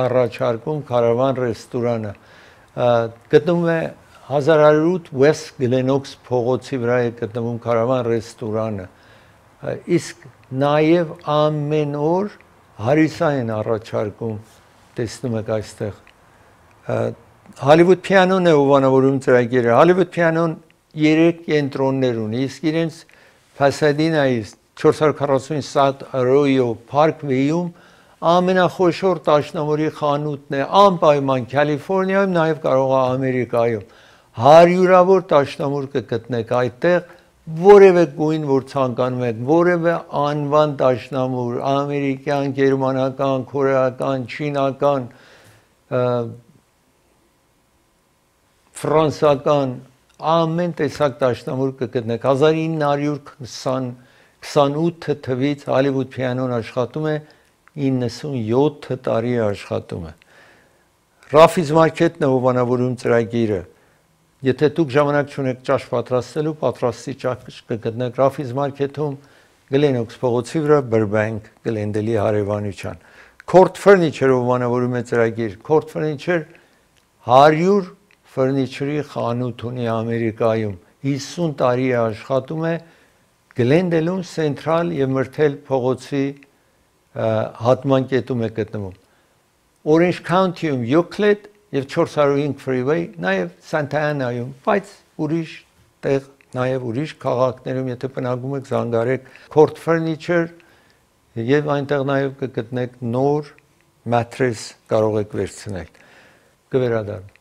առաջարկում Կարավան ռեստորանը։ Գտնվում է 1108 West Glenox փողոցի վրա է գտնվում Կարավան ռեստորանը։ Իսկ նաև ամեն օր հարիսա են առաջարկում, տեսնում եք այստեղ։ Hollywood Piano-ն է հովանավորում ծրագիրը։ Hollywood Piano-ն 3 կենտրոններ ունի, իսկ իրենց Pasadena-ից 440 South Arroyo Parkway-ում ամենախոշոր տաշնամուրի խանութն է, անպայման Կալիֆոռնիայում, նաև կարող է Ամերիկայում։ Հարյուրավոր տաշնամուր կգտնեք այդտեղ, որևէ գույն, որ ցանկանում եք, որևէ անվան տաշնամուր, ամերիկյան, գերմանական, կորեական, չինական, ֆրանսական, ամեն տեսակ տաշնամուր կգտնեք։ 1928 թվականից Hollywood Piano-ն աշխատում է, 97 տարի աշխատում է։ Raffi's Market-ն է հովանավորում ծրագիրը։ Եթե դուք ժամանակ չունեք ճաշ պատրաստելու, պատրաստի ճաշ կգտնեք Raffi's Market-ում, Glenox փողոցի վրա, Burbank, Glendale-ի հարևանության։ Court Furniture-ը հովանավորում է ծրագիր։ Court Furniture 100 ֆուրնիչերի խանութ ունի Ամերիկայում, 50 տարի է աշխատում է, Glendale-ում Central եւ Myrtle փողոցի հատման կետում է գտնվում։ Orange County-ում Euclid եւ 405 Freeway, նաեւ Santa Ana-ում, բայց ուրիշ տեղ, նաեւ ուրիշ քաղաքներում, եթե բնակվում եք, զանգարեք Court Furniture եւ այնտեղ նաեւ կգտնեք նոր mattress կարող եք վերցնել։ Կվերադառնամ։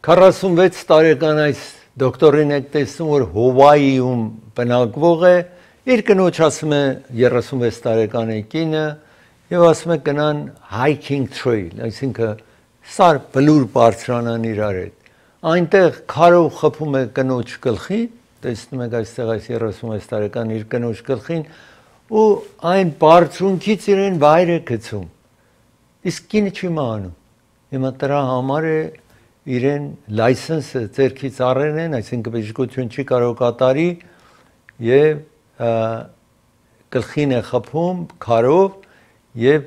46 տարեկան այս դոկտորին եք տեսնում, որ Հովայիում բնակվող է, իր կնոջ ասում է 36 տարեկան է կինը եւ ասում է գնան hiking trail, այսինքն սար բլուր բարձրանան իրար հետ։ Այնտեղ քարով խփում է կնոջ գլխին, տեսնում եք այստեղ այս 36 տարեկան իր կնոջ գլխին ու այն բարձունքից իրեն վայր է գցում։ Իսկ կինը չի մանում։ Հիմա դրա համար է իրեն լայսենսը ձեռքից առել են, այսինքն բժշկություն չի կարող կատարի եւ գլխին է խփում քարով եւ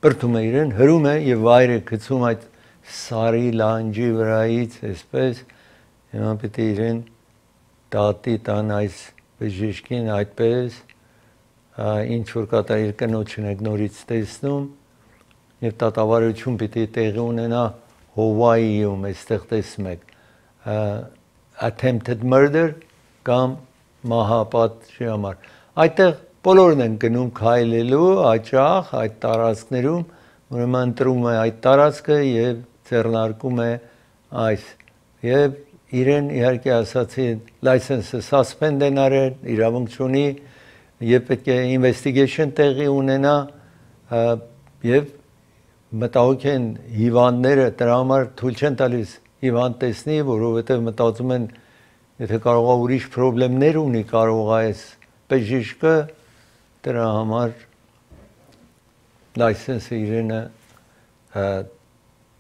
բրդում է իրեն, հրում է եւ վայր է գցում այդ սարի լանջի վրայից, այսպես հիմա պետք է իրեն դատի տան այս բժիշկին այդպես ինչ որ կատարի իր կնոջն եք նորից տեսնում եւ դատավարություն պիտի տեղի ունենա Հովայիում, այստեղ տեսնում եք attempted murder կամ մահապատժի համար։ Այդտեղ բոլորն են գնում քայլելու հաճախ այդ տարածքներում, ուրեմն ընտրում է այդ տարածքը եւ ձեռնարկում է այս եւ իրեն իհարկե ասացի լայսենսը suspend են արել, իրավունք չունի եւ պետք է investigation տեղի ունենա եւ մտահոգ են հիվանդները դրա համար թույլ չեն տալիս հիվանդ տեսնի, որովհետեւ մտածում են եթե կարող է ուրիշ խնդիրներ ունի, կարող է այս բժիշկը դրա համար լայսենսը իրենը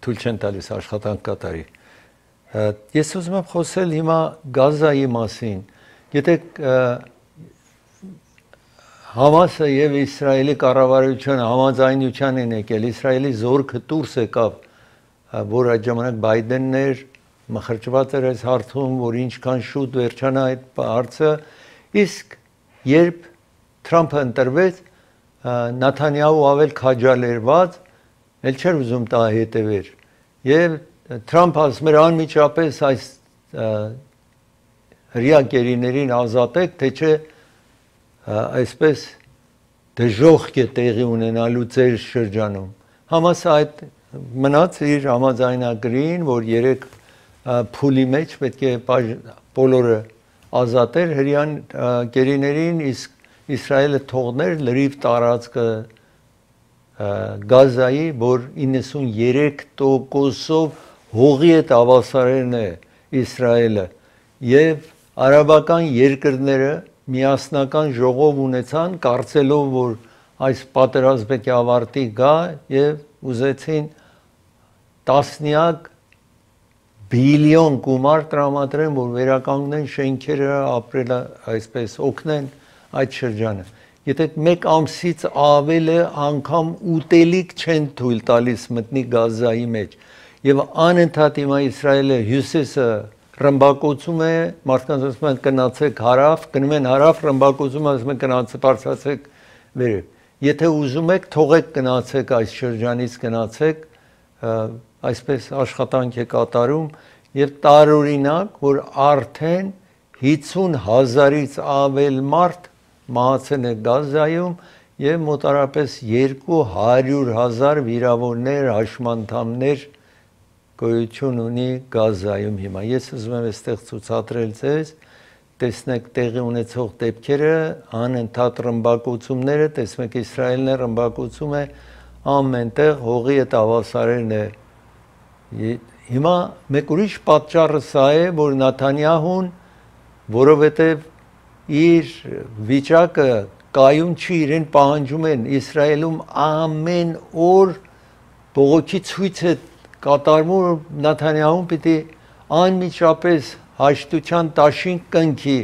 թույլ չեն տալիս աշխատանք կատարի։ Ես ուզում եմ խոսել հիմա Գազայի մասին։ Գիտեք, Համասը եւ Իսրայելի կառավարությունը համաձայնության են եկել, Իսրայելի զորքը դուրս եկավ, որ այդ ժամանակ Բայդենն էր, մխրճված էր այս հարցում, որ ինչքան շուտ վերջանա այդ հարցը, իսկ երբ Թրամփը ընտրվեց, Նաթանյահու ավել քաջալերված, ել չէր ուզում տա հետևեր։ Եվ Թրամփը ասում էր անմիջապես այս հրյա գերիներին ազատեք, թե չէ այսպես դժոխք է տեղի ունենալու ձեր շրջանում։ Համասը այդ մնաց իր համաձայնագրին, որ 3 փուլի մեջ պետք է բոլորը ազատեր հրյան գերիներին, իսկ Իսրայելը թողներ լրիվ տարածքը Գազայի, որ 93%-ով հողի հետ հավասարեն է Իսրայելը եւ արաբական երկրները միասնական ժողով ունեցան, կարծելով, որ այս պատերազմը պետք է ավարտի գա եւ ուզեցին տասնյակ բիլիոն գումար տրամադրեն, որ վերականգնեն շենքերը, ապրելը այսպես օգնեն այդ շրջանը։ Եթե մեկ ամսից ավել է անգամ ուտելիք չեն թույլ տալիս մտնի Գազայի մեջ եւ անընդհատ հիմա Իսրայելը հյուսիսը ռմբակոծում է, մարդկանց ասում են գնացեք հարավ, գնում են հարավ, ռմբակոծում ասում են գնացեք բարձրացեք վերև։ Եթե ուզում եք, թողեք գնացեք այս շրջանից գնացեք, այսպես աշխատանք է կատարում եւ տարօրինակ, որ արդեն 50,000-ից ավել մարդ մահացել է Գազայում եւ մոտարապես 200,000 վիրավորներ, հաշմանդամներ գոյություն ունի Գազայում հիմա։ Ես ուզում եմ այստեղ ցուցադրել ձեզ, տեսնեք տեղի ունեցող դեպքերը, անընդհատ ռմբակոծումները, տեսնեք Իսրայելն է ռմբակոծում է ամենտեղ հողի հետ հավասարեն է։ Հիմա մեկ ուրիշ պատճառը սա է, որ Նաթանյահուն, որովհետեւ իր վիճակը կայուն չի, իրեն պահանջում են Իսրայելում ամեն օր բողոքի ցույց է կատարվում, Նաթանյահուն պիտի անմիջապես հաշտության տաշին կնքի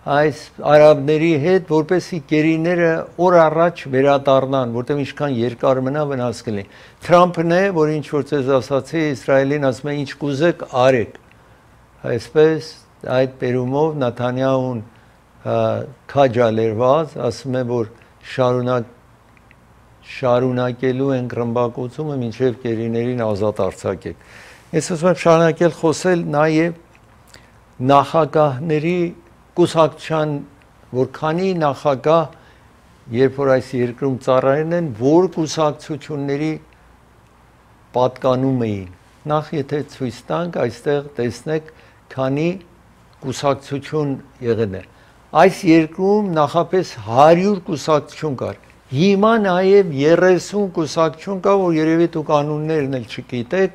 այս արաբների հետ, որպեսզի գերիները օր առաջ վերադառնան, որտեղ ինչքան երկար մնա վնաս կլինի։ Թրամփն է, որ ինչ որ ցեզ ասացի, Իսրայելին ասում է ինչ կուզեք արեք։ Այսպես այդ բերումով Նաթանյահուն քաջալերված ասում է, որ շարունակելու են ռմբակոծումը մինչև գերիներին ազատ արձակեք։ Ես ուզում եմ շարունակել խոսել նաև նախագահների կուսակցության, որ քանի նախագահ, երբ որ այս երկրում ծառայել են, որ կուսակցությունների պատկանում էին։ նախ եթե ցույց տանք, այստեղ տեսնեք, քանի կուսակցություն եղել է։ Այս երկրում նախապես 100 կուսակցություն կար։ Հիմա նաև 30 կուսակցություն կա, որ երևի դուք կանոններն էլ չգիտեք,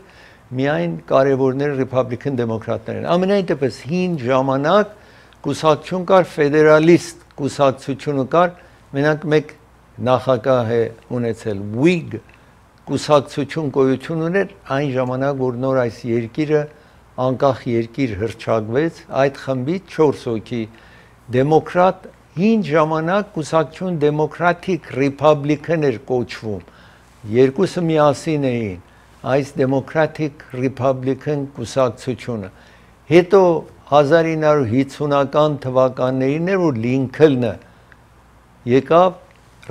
միայն կարևորները ռիփաբլիկան դեմոկրատներն են։ Ամենայն դեպս հին ժամանակ կուսակցություն կար, ֆեդերալիստ կուսակցությունը կար, մենակ մեկ նախագահ է ունեցել, Whig կուսակցություն գոյություն ուներ այն ժամանակ, որ նոր այս երկիրը անկախ երկիր հռչակվեց, այդ խմբից 4 հոգի դեմոկրատ հին ժամանակ կուսակցություն դեմոկրատիկ ռիփաբլիկան էր կոչվում, երկուսը միասին էին, այս դեմոկրատիկ ռիփաբլիկան կուսակցությունը, հետո 1950-ական թվականներին էր, որ Լինքոլնը եկավ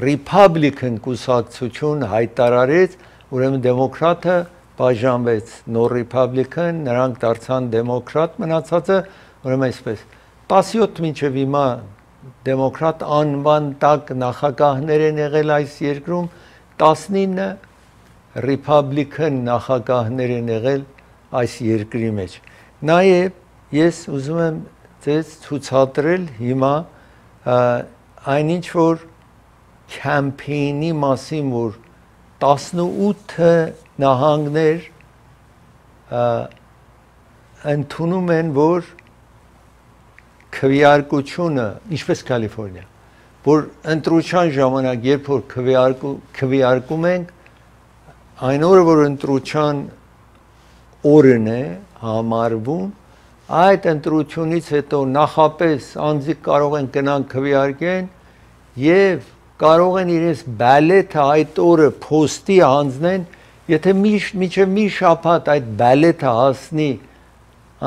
Republican կուսակցություն հայտարարեց, ուրեմն դեմոկրատը բաժանվեց, նոր Republican, նրանք դարձան դեմոկրատ, մնացածը, ուրեմն այսպես, 17 մինչև հիմա դեմոկրատ անվան տակ նախագահներ են եղել այս երկրում, 19 Republican նախագահներ են եղել այս երկրի մեջ։ Նաև ես ուզում եմ ձեզ ցուցադրել հիմա այնինչ որ կամպեյնի մասին, որ 18 նահանգներ ընդունում են, որ քվեարկությունը, ինչպես Կալիֆոռնիա, որ ընտրության ժամանակ, երբ որ քվեարկում ենք, այն օրը, որ ընտրության օրն է համարվում, այդ ընտրությունից հետո նախապես անձիկ կարող են գնան քվեարկեն եւ կարող են իրենց բալետը այդ օրը փոստի հանձնեն, եթե մինչև մի շաբաթ այդ բալետը հասնի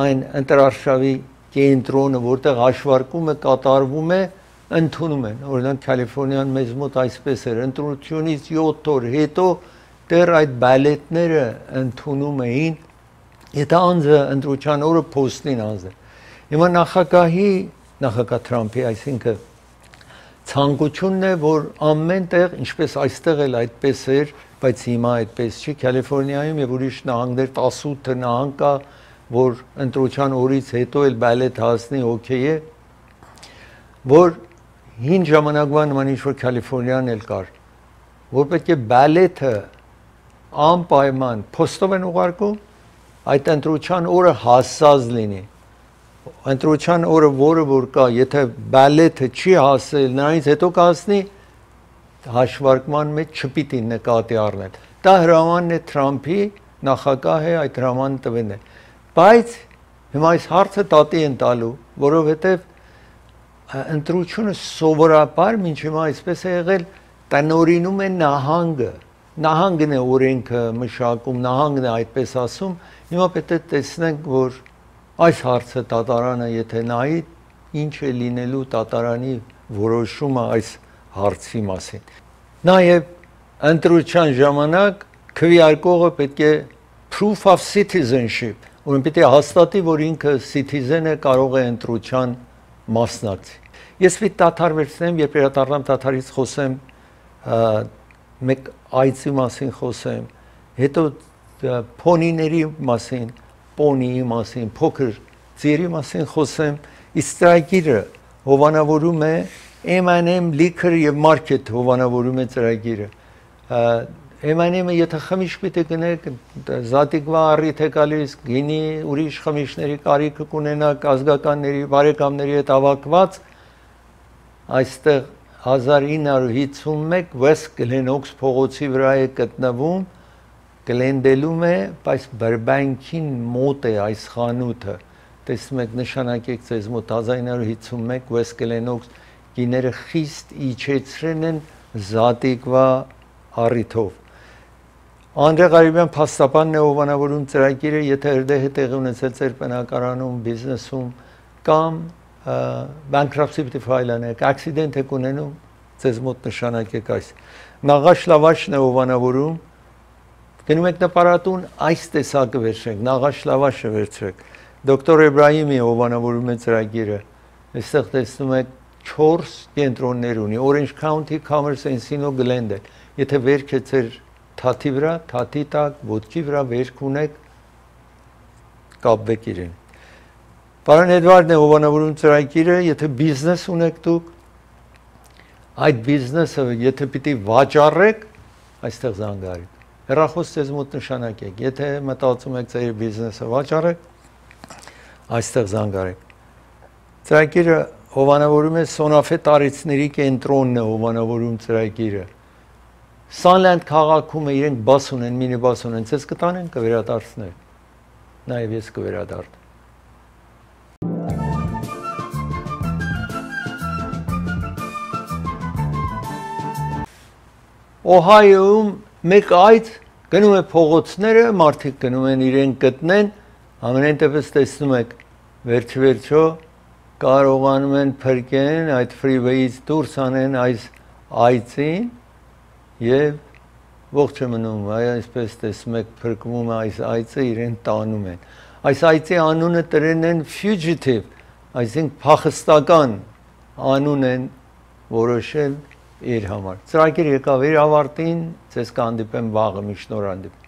այն ընտրարշավի կենտրոնը, որտեղ հաշվարկումը կատարվում է, ընդունում են։ Օրինակ Կալիֆոռնիան մեզ մոտ այսպես էր, ընտրությունից 7 օր հետո դեռ այդ բալետները ընդունում էին, եթե անձը ընտրության օրը փոստին հանձնել։ Հիմա նախագահ Թրամփի, այսինքն ցանկությունն է, որ ամեն տեղ, ինչպես այստեղ էլ այդպես էր, բայց հիմա այդպես չի, Կալիֆոռնիայում եւ ուրիշ նահանգներ 18 նահանգ կա, որ ընտրության օրից հետո էլ բալետ հասնի, օքեյ է, որ հին ժամանակվա նման ինչ-որ Կալիֆոռնիան էլ կար, որ պետք է բալետը անպայման փոստով են ուղարկում, այդ ընտրության օրը հասած լինի։ Ընտրության օրը, որը որ կա, եթե բալետը չի հասել, նրանից հետո կհասնի, հաշվարկման մեջ չպիտի նկատի առնել։ Դա հրամանն է Թրամփի, նախագահ է, այդ հրամանը տվել է։ Բայց հիմա այս հարցը տատի են տալու, որովհետև ընտրությունը սովորաբար մինչ հիմա այսպես է եղել, տնօրինում է նահանգը, նահանգն է օրենքը մշակում, նահանգն է այդպես ասում, հիմա պետք է տեսնենք, որ այս հարցը դատարանը եթե նայի, ինչ է լինելու դատարանի որոշումը այս հարցի մասին։ Նաև ընտրության ժամանակ քվեարկողը պետք է proof of citizenship, ուրեմն պետք է հաստատի, որ ինքը citizen է, կարող է ընտրության մասնակցի։ Ես պիտի դադար վերցնեմ, երբ վերադառնամ դադարից խոսեմ, մեկ այծի մասին խոսեմ, հետո փոնիների մասին, պոնիի մասին, փոքր ձիերի մասին խոսեմ, իսկ ծրագիրը հովանավորում է M&M Liquor եւ Market հովանավորում է ծրագիրը։ M&M-ը եթե խմիչք պիտի գնեք, զատիկվա առիթ է գալիս, գինի, ուրիշ խմիչքների կարիքը կունենաք, ազգականների, բարեկամների հետ ավակված, այստեղ 1951 West Glenox փողոցի վրա է գտնվում, Գլենդելում է, բայց Բրբանկին մոտ է այս խանութը, տեսնում եք նշանակեք ձեզ մոտ 1951 West Glenox գիները խիստ իջեցրել են զատիկվա առիթով։ Անդրե Ղարիբյան փաստաբանն է հովանավորում ծրագիրը, եթե հրդեհ տեղի ունեցել ձեր բնակարանում, բիզնեսում կամ bankruptcy պիտի ֆայլանեք, accident եք ունենում, ձեզ մոտ նշանակեք այս։ Նաղաշ լավաշն է հովանավորում, գնում եք նպարատուն, այս տեսակը վերցրեք, նաղաշ լավաշը վերցրեք։ Դոկտոր Էբրահիմի հովանավորում է ծրագիրը, այստեղ տեսնում եք 4 կենտրոններ ունի, Orange County, Commerce, Encino, Glendale, եթե վերք է ձեր թաթի վրա, թաթի տակ, ոտքի վրա վերք ունեք, կապվեք իրեն։ Պարոն Էդվարդն է հովանավորում ծրագիրը, եթե բիզնես ունեք դուք, այդ բիզնեսը եթե պիտի վաճառեք, այստեղ զանգարեք։ Հեռախոս ձեզ մոտ նշանակեք, եթե մտածում եք ձեր բիզնեսը վաճառեք, այստեղ զանգարեք։ Ծրագիրը հովանավորում է Սոնաֆե տարիցների կենտրոնն է հովանավորում ծրագիրը։ Սանլենդ քաղաքում է, իրենք բաս ունեն, մինի բաս ունեն, ձեզ կտանեն կվերադարձնել, նաև ես կվերադարձնեմ։ Օհայոում մեկ այց գնում է փողոցները, մարդիկ գնում են իրեն գտնեն, ամենայն դեպս տեսնում եք, վերջ-վերջո կարողանում են փրկեն այդ ֆրիվեյից դուրս անեն այս այծին եւ ողջ է մնում, այսպես տեսնում եք փրկվում է այս այծը, իրեն տանում են։ Այս այծի անունը տրել են fugitive, այսինքն փախստական անուն են որոշել իր համար։ Ծրագիր եկավ իր ավարտին, ձեզ կհանդիպեմ վաղը, մի շնորհանդիպ։